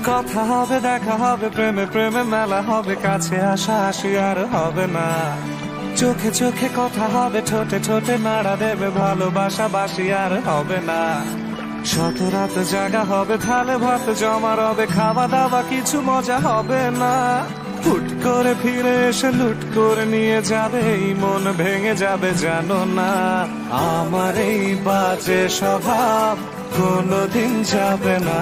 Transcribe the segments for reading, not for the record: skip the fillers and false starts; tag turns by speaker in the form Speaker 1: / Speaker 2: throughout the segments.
Speaker 1: কথা হবে, দেখা হবে, প্রেমে প্রেমে মেলা হবে, কাছে আসা আসি আর হবে না। চোখে চোখে কথা হবে, ঠোঁটে ঠোঁটে নাড়া দেবে, ভালোবাসা বাসি আর হবে না। শত রাত জাগা হবে, থালে ভাত জমা রবে, খাওয়া দাওয়া কিছু মজা হবে না। হুট করে ফিরে এসে লুট করে নিয়ে যাবে, এই মন ভেঙে যাবে জানো না। আমার এই বাজে স্বভাব কোনোদিন যাবে না,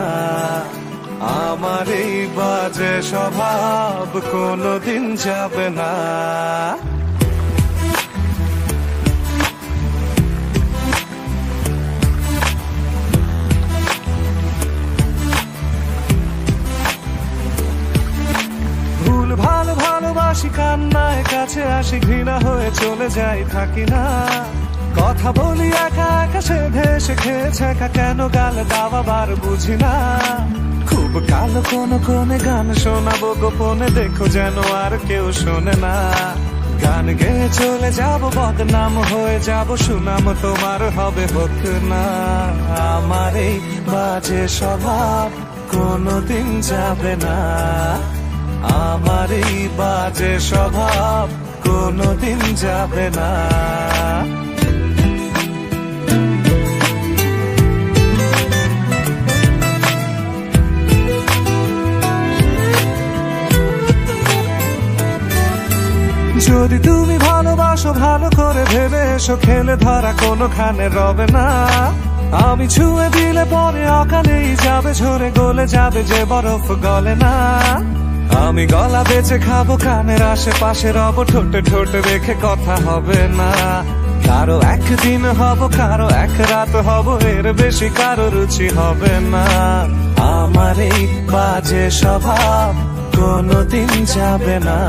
Speaker 1: আমার এই বাজে স্বভাব কোনোদিন যাবে না। ভুল ভালো ভালোবাসি, কান্নায় কাছে আসি, ঘৃণা হয়ে চলে যাই থাকি না। কথা বলি একা একা, সে ভেসে খেয়েছে একা, কেন গালে দাওয়া বার বুঝি না। খুব কালো কোনে গান শোনাবো গোপনে, দেখো যেন আর কেউ শোনে না। গান গেয়ে চলে যাব, বদনাম হয়ে যাব, সুনাম তোমার হবে হোক না। আমার এই বাজে স্বভাব কোনোদিন যাবে না, আমার এই বাজে স্বভাব কোনোদিন যাবে না। যদি তুমি ভালোবাসো ভালো করে ভেবে এসো, খেলে ধরা কোনোখানে রবে না। আমি ছুঁয়ে দিলে পরে অকালেই যাবে, ঝরে গলে যাবে যে বরফ গলে না। আমি গলা বেঁচে খাবো, কানের আশেপাশে রব, ঠোঁটে ঠোঁটে রেখে কথা হবে না। কারো একদিন হব, কারো এক রাত হব, এর বেশি কারো রুচি হবে না। আমার এই বাজে স্বভাব কোনোদিন যাবে না,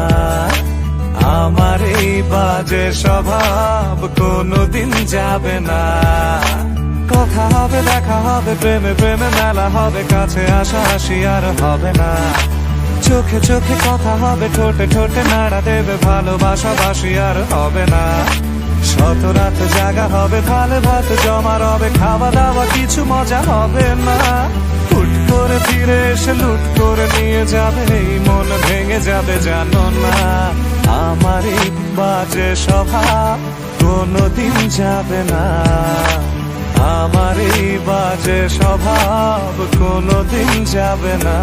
Speaker 1: আমার এই বাজে স্বভাব কোনোদিন যাবে না। কথা হবে, দেখা হবে, প্রেমে প্রেমে মেলা হবে, কাছে আসা আসি আর হবে না। চোখে চোখে কথা হবে, ঠোঁটে ঠোঁটে নাড়া দেবে, ভালোবাসা বাসি আর হবে না। শত রাত জাগা হবে, থালে ভাত জমা রবে, খাওয়া দাওয়া কিছু মজা হবে না। হুট করে ফিরে এসে লুট করে নিয়ে যাবে, এই মন ভেঙে যাবে জানো না। আমার এই বাজে স্বভাব কোনোদিন যাবে না, আমার এই বাজে স্বভাব কোনোদিন যাবে না।